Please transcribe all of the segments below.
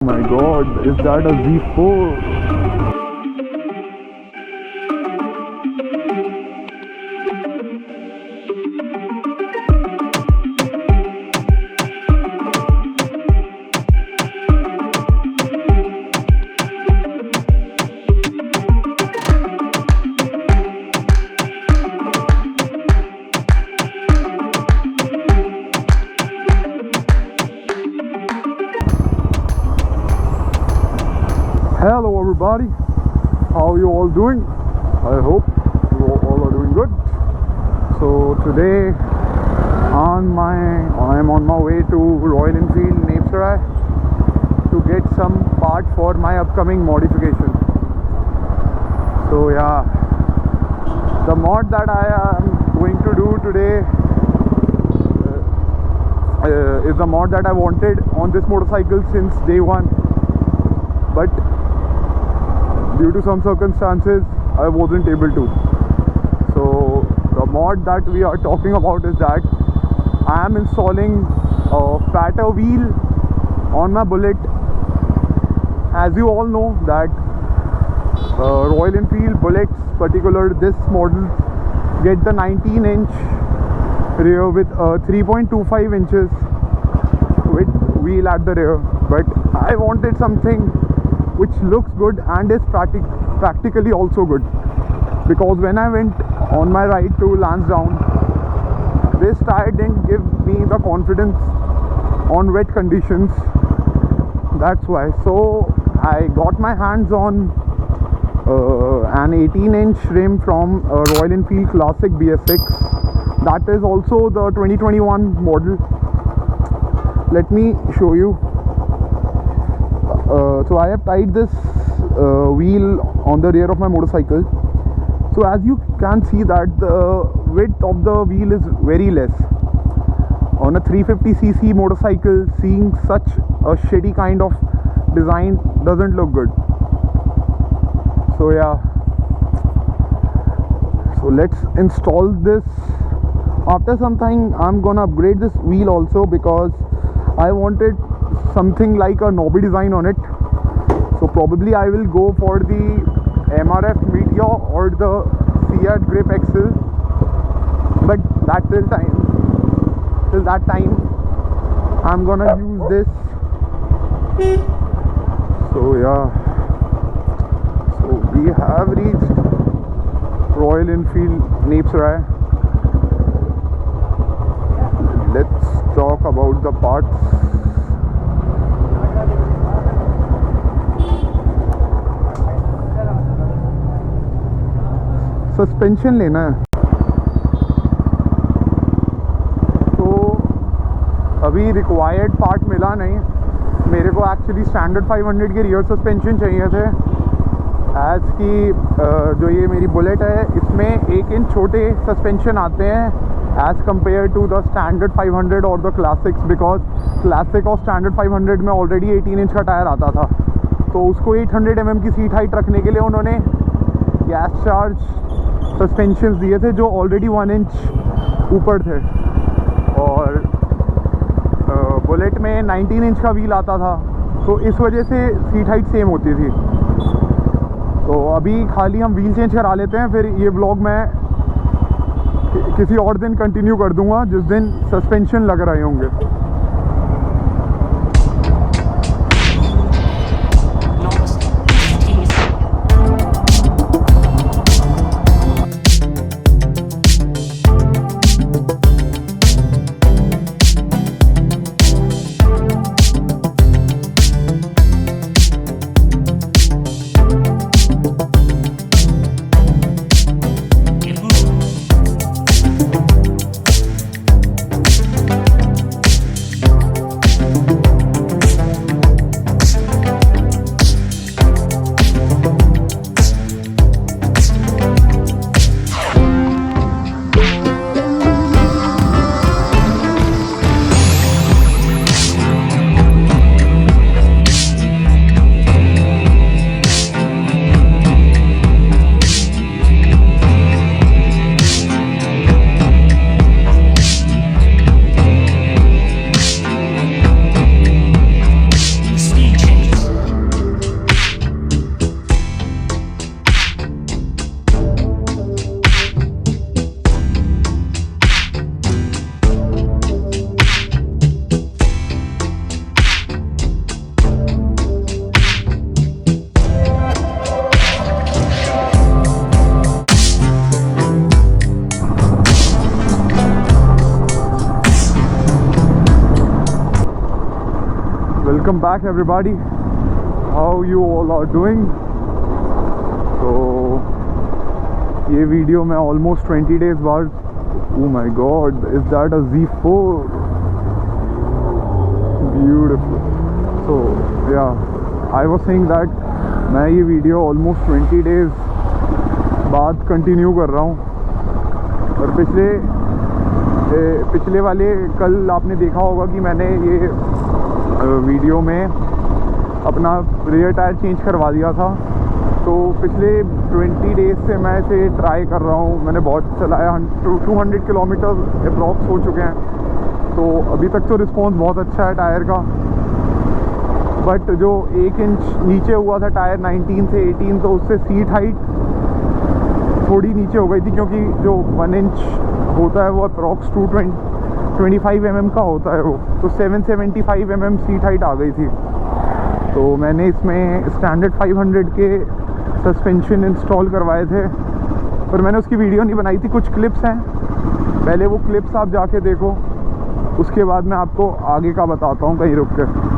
Oh my god, is that a Z4? Hello everybody, how are you all doing? I hope you all are doing good. So today I'm on my way to Royal Enfield Napsarai to get some part for my upcoming modification. So yeah, the mod that I am going to do today is the mod that I wanted on this motorcycle since day one, but due to some circumstances I wasn't able to. So the mod that we are talking about is that I am installing a fatter wheel on my Bullet. As you all know that Royal Enfield Bullets, particular this model, get the 19-inch rear with 3.25 inches with wheel at the rear, but I wanted something which looks good and is practically also good, because when I went on my ride to Lansdowne, this tire didn't give me the confidence on wet conditions. That's why. So I got my hands on an 18-inch rim from Royal Enfield Classic BS6. That is also the 2021 model. Let me show you. So I have tied this wheel on the rear of my motorcycle. So as you can see that the width of the wheel is very less. On a 350cc motorcycle, seeing such a shitty kind of design doesn't look good. So yeah, so let's install this. After some time I'm gonna upgrade this wheel also, because I wanted something like a knobby design on it. So probably I will go for the MRF Meteor or the Fiat Grip XL, but till that time I'm gonna use this. So yeah, so we have reached Royal Enfield Napsarai. Let's talk about the parts. Suspension लेना है, तो अभी required part मिला नहीं मेरे को. Actually standard 500 के rear suspension चाहिए थे. एज की जो ये मेरी बुलेट है, इसमें 1 इंच छोटे सस्पेंशन आते हैं as compare to the standard 500 और द क्लासिक्स, बिकॉज क्लासिक और स्टैंडर्ड 500 में ऑलरेडी 18 इंच का टायर आता था. तो उसको 800 mm की सीट हाइट रखने के लिए उन्होंने गैस चार्ज सस्पेंशंस दिए थे जो ऑलरेडी 1 इंच ऊपर थे. और बुलेट में 19 इंच का व्हील आता था, तो इस वजह से सीट हाइट सेम होती थी. तो अभी खाली हम व्हील चेंज करा लेते हैं, फिर ये व्लॉग मैं किसी और दिन कंटिन्यू कर दूंगा जिस दिन सस्पेंशन लग रहे होंगे. Welcome back everybody. How you all are doing? तो ये वीडियो मैं ऑलमोस्ट 20 days बाद, oh my god, is that a Z4? Beautiful. So yeah, I was saying that मैं ये वीडियो ऑलमोस्ट 20 days बाद कंटिन्यू कर रहा हूँ। और पिछले वाले कल आपने देखा होगा कि मैंने ये वीडियो में अपना रियर टायर चेंज करवा दिया था। तो पिछले 20 डेज़ से मैं इसे ट्राई कर रहा हूँ। मैंने बहुत चलाया, 200 किलोमीटर अप्रॉक्स हो चुके हैं। तो अभी तक तो रिस्पॉन्स बहुत अच्छा है टायर का। बट जो 1 इंच नीचे हुआ था टायर 19 से 18, तो उससे सीट हाइट थोड़ी नीचे हो गई थी, क्योंकि जो 1 इंच होता है वो अप्रॉक्स 225 mm का होता है वो, तो 775 mm सीट हाइट आ गई थी। तो मैंने इसमें स्टैंडर्ड 500 के सस्पेंशन इंस्टॉल करवाए थे, पर मैंने उसकी वीडियो नहीं बनाई थी। कुछ क्लिप्स हैं, पहले वो क्लिप्स आप जाके देखो, उसके बाद मैं आपको आगे का बताता हूँ कहीं रुक के।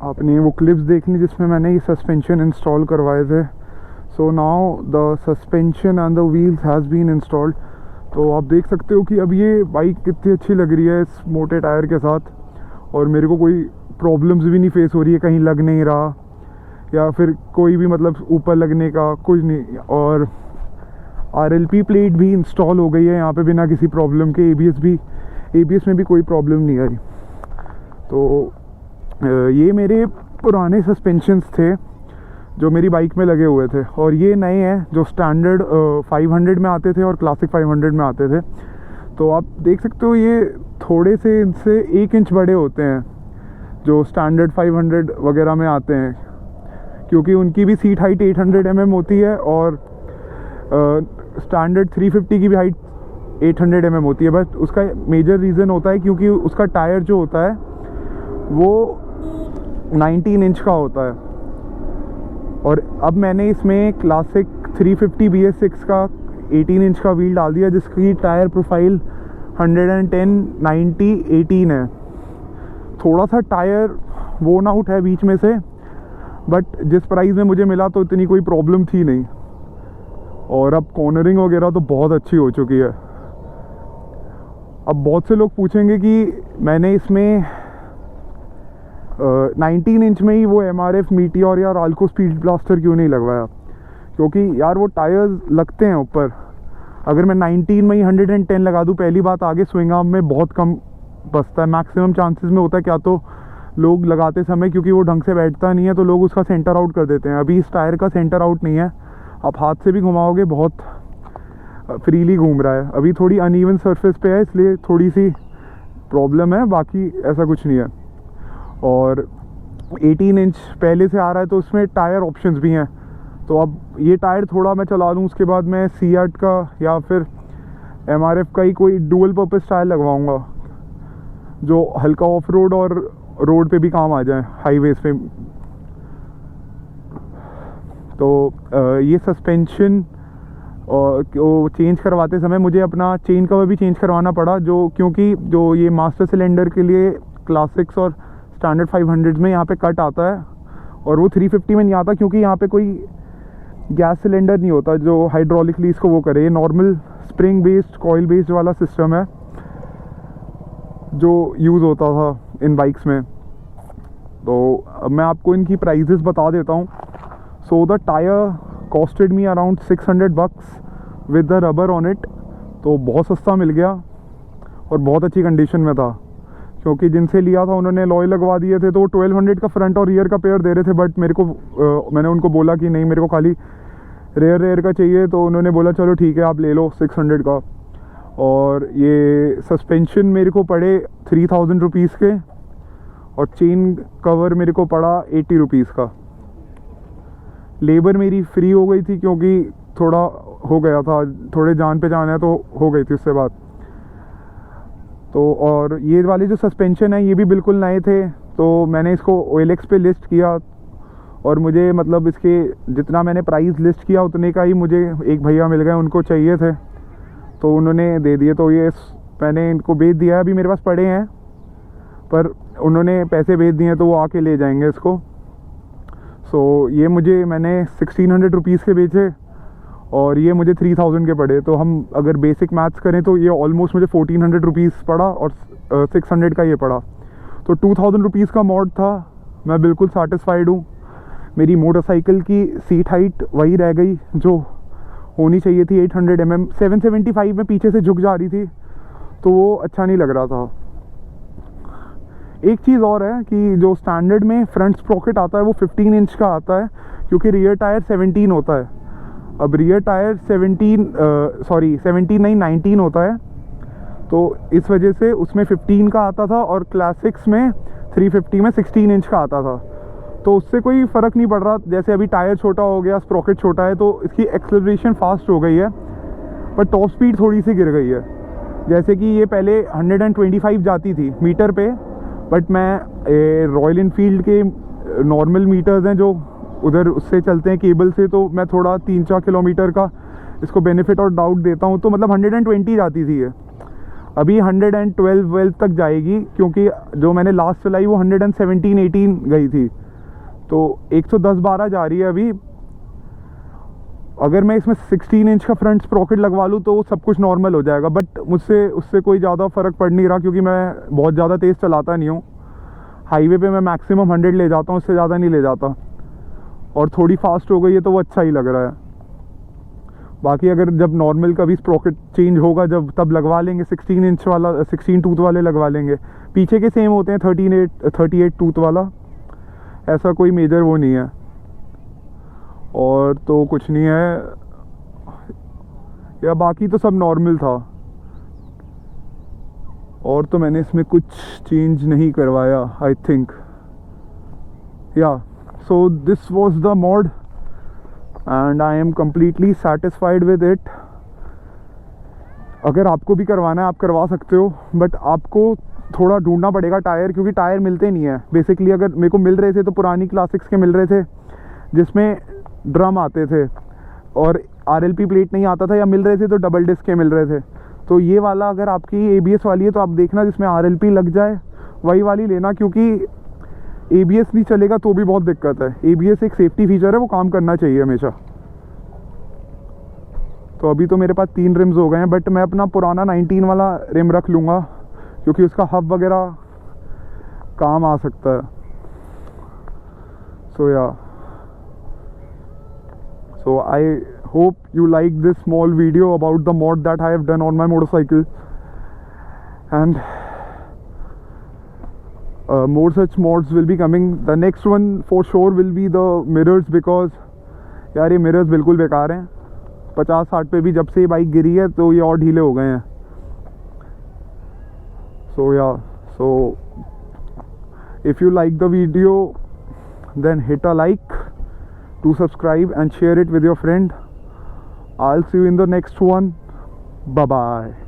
आपने वो क्लिप्स देख ली जिसमें मैंने ये सस्पेंशन इंस्टॉल करवाए थे। So now the suspension and the wheels has been installed. तो आप देख सकते हो कि अब ये बाइक कितनी अच्छी लग रही है इस मोटे टायर के साथ, और मेरे को कोई प्रॉब्लम्स भी नहीं फेस हो रही है, कहीं लग नहीं रहा या फिर कोई भी मतलब ऊपर लगने का कुछ नहीं। और RLP प्लेट भी इंस्टॉल हो गई है यहाँ पे बिना किसी प्रॉब्लम के। ABS में भी कोई प्रॉब्लम नहीं आई। तो ये मेरे पुराने सस्पेंशंस थे जो मेरी बाइक में लगे हुए थे, और ये नए हैं जो स्टैंडर्ड 500 में आते थे और क्लासिक 500 में आते थे। तो आप देख सकते हो ये थोड़े से इनसे 1 इंच बड़े होते हैं जो स्टैंडर्ड 500 वगैरह में आते हैं, क्योंकि उनकी भी सीट हाइट 800 mm होती है और स्टैंडर्ड 350 की भी हाइट 800 mm होती है। बस उसका मेजर रीज़न होता है क्योंकि उसका टायर जो होता है वो 19 इंच का होता है। और अब मैंने इसमें क्लासिक 350 BS6 का 18 इंच का व्हील डाल दिया, जिसकी टायर प्रोफाइल 110, 90, 18 है। थोड़ा सा टायर वोन आउट है बीच में से, बट जिस प्राइस में मुझे मिला तो इतनी कोई प्रॉब्लम थी नहीं। और अब कॉर्नरिंग वगैरह तो बहुत अच्छी हो चुकी है। अब बहुत से लोग पूछेंगे कि मैंने इसमें 19 इंच में ही वो MRF मीटियोर या राल्को स्पीड ब्लास्टर क्यों नहीं लगवाया, क्योंकि यार वो टायर्स लगते हैं ऊपर। अगर मैं 19 में ही 110 लगा दूँ, पहली बात आगे स्विंग आर्म में बहुत कम बचता है। मैक्सिमम चांसेस में होता है क्या तो लोग लगाते समय क्योंकि वो ढंग से बैठता नहीं है तो लोग उसका सेंटर आउट कर देते हैं। अभी इस टायर का सेंटर आउट नहीं है, आप हाथ से भी घुमाओगे बहुत फ्रीली घूम रहा है। अभी थोड़ी अनइवन सरफेस पे है इसलिए थोड़ी सी प्रॉब्लम है, बाकी ऐसा कुछ नहीं है। और 18 इंच पहले से आ रहा है तो उसमें टायर ऑप्शंस भी हैं। तो अब ये टायर थोड़ा मैं चला लूँ, उसके बाद मैं सीएट का या फिर MRF का ही कोई डुअल पर्पस टायर लगवाऊंगा जो हल्का ऑफ रोड और रोड पे भी काम आ जाए, हाईवेज पे। तो ये सस्पेंशन और चेंज करवाते समय मुझे अपना चेन कवर भी चेंज करवाना पड़ा, क्योंकि जो ये मास्टर सिलेंडर के लिए क्लासिक्स और स्टैंडर्ड 500 में यहाँ पे कट आता है और वो 350 में नहीं आता, क्योंकि यहाँ पे कोई गैस सिलेंडर नहीं होता जो हाइड्रोलिकली इसको वो करे, ये normal spring based coil based वाला सिस्टम है जो यूज़ होता था इन बाइक्स में। तो अब मैं आपको इनकी प्राइजेस बता देता हूँ। So the tyre costed me around $600 with the rubber on it, तो बहुत सस्ता मिल गया और बहुत अच्छी कंडीशन में था, क्योंकि जिनसे लिया था उन्होंने लॉय लगवा दिए थे, तो वो 1200 का फ्रंट और रियर का पेयर दे रहे थे। बट मेरे को मैंने उनको बोला कि नहीं, मेरे को खाली रेयर का चाहिए, तो उन्होंने बोला चलो ठीक है आप ले लो 600 का। और ये सस्पेंशन मेरे को पड़े 3000 रुपीज़ के, और चेन कवर मेरे को पड़ा 80 रुपीज़ का। लेबर मेरी फ्री हो गई थी क्योंकि थोड़ा हो गया था, थोड़े जान पहचान है तो हो गई थी उससे बात। तो और ये वाले जो सस्पेंशन है ये भी बिल्कुल नए थे, तो मैंने इसको OLX पे लिस्ट किया, और मुझे मतलब इसके जितना मैंने प्राइस लिस्ट किया उतने का ही मुझे एक भैया मिल गए, उनको चाहिए थे तो उन्होंने दे दिए। तो ये मैंने इनको भेज दिया, अभी मेरे पास पड़े हैं पर उन्होंने पैसे भेज दिए तो वो आके ले जाएंगे इसको। सो ये मैंने 1600 रुपीज़ के बेचे और ये मुझे 3000 के पड़े। तो हम अगर बेसिक मैथ्स करें तो ये ऑलमोस्ट मुझे 1400 रुपीज़ पड़ा और 600 का ये पड़ा। तो 2000 रुपीज़ का मॉड था, मैं बिल्कुल सेटिस्फाइड हूँ। मेरी मोटरसाइकिल की सीट हाइट वही रह गई जो होनी चाहिए थी 800 mm। 775 में पीछे से झुक जा रही थी, तो वो अच्छा नहीं लग रहा था। एक चीज़ और है कि जो स्टैंडर्ड में फ्रंट स्प्रॉकेट आता है वो 15 इंच का आता है, क्योंकि रियर टायर 17 होता है। अब रियर टायर 19 होता है, तो इस वजह से उसमें 15 का आता था और क्लासिक्स में 350 में 16 इंच का आता था। तो उससे कोई फ़र्क नहीं पड़ रहा, जैसे अभी टायर छोटा हो गया, स्प्रॉकेट छोटा है, तो इसकी एक्सेलरेशन फास्ट हो गई है, पर टॉप स्पीड थोड़ी सी गिर गई है। जैसे कि ये पहले 125 जाती थी मीटर पे, बट मैं रॉयल इनफील्ड के नॉर्मल मीटर्स हैं जो उधर उससे चलते हैं केबल से, तो मैं थोड़ा 3-4 किलोमीटर का इसको बेनिफिट और डाउट देता हूँ। तो मतलब 120 जाती थी ये, अभी 112 तक जाएगी, क्योंकि जो मैंने लास्ट चलाई वो 117-18 गई थी, तो 110-12 जा रही है अभी। अगर मैं इसमें 16 इंच का फ्रंट स्प्रॉकेट लगवा लूँ तो सब कुछ नॉर्मल हो जाएगा, बट मुझसे उससे कोई ज़्यादा फ़र्क पड़ नहीं रहा, क्योंकि मैं बहुत ज़्यादा तेज़ चलाता नहीं हूँ। हाईवे पे मैं मैक्सिमम 100 ले जाता हूँ, उससे ज़्यादा नहीं ले जाता, और थोड़ी फास्ट हो गई है तो वो अच्छा ही लग रहा है। बाकी अगर जब नॉर्मल कभी स्प्रॉकेट चेंज होगा जब, तब लगवा लेंगे 16 इंच वाला, 16 टूथ वाले लगवा लेंगे। पीछे के सेम होते हैं 38 टूथ वाला, ऐसा कोई मेजर वो नहीं है। और तो कुछ नहीं है या बाकी तो सब नॉर्मल था, और तो मैंने इसमें कुछ चेंज नहीं करवाया आई थिंक। या so this was the mod and I am completely satisfied with it. अगर आपको भी करवाना है आप करवा सकते हो, बट आपको थोड़ा ढूंढना पड़ेगा टायर, क्योंकि टायर मिलते नहीं है बेसिकली। अगर मेरे को मिल रहे थे तो पुरानी क्लासिक्स के मिल रहे थे जिसमें ड्रम आते थे और RLP प्लेट नहीं आता था, या मिल रहे थे तो डबल डिस्क के मिल रहे थे। तो ये वाला अगर आपकी ABS वाली है तो आप देखना जिसमें RLP लग जाए वही वाली लेना, क्योंकि ABS नहीं चलेगा तो भी बहुत दिक्कत है। ABS एक सेफ्टी फीचर है, वो काम करना चाहिए हमेशा। तो अभी तो मेरे पास 3 रिम्स हो गए हैं, बट मैं अपना पुराना 19 वाला रिम रख लूँगा, क्योंकि उसका हब वगैरह काम आ सकता है। सो या, so I hope you like this small video about the mod that I have done on my motorcycle, and more such mods will be coming. The next one for sure will be the mirrors, because यार ये mirrors बिल्कुल बेकार हैं। 50-60 पे भी जब से bike गिरी है तो ये और ढीले हो गए हैं। So yeah, so if you like the video then hit a like, to subscribe and share it with your friend. I'll see you in the next one. Bye bye.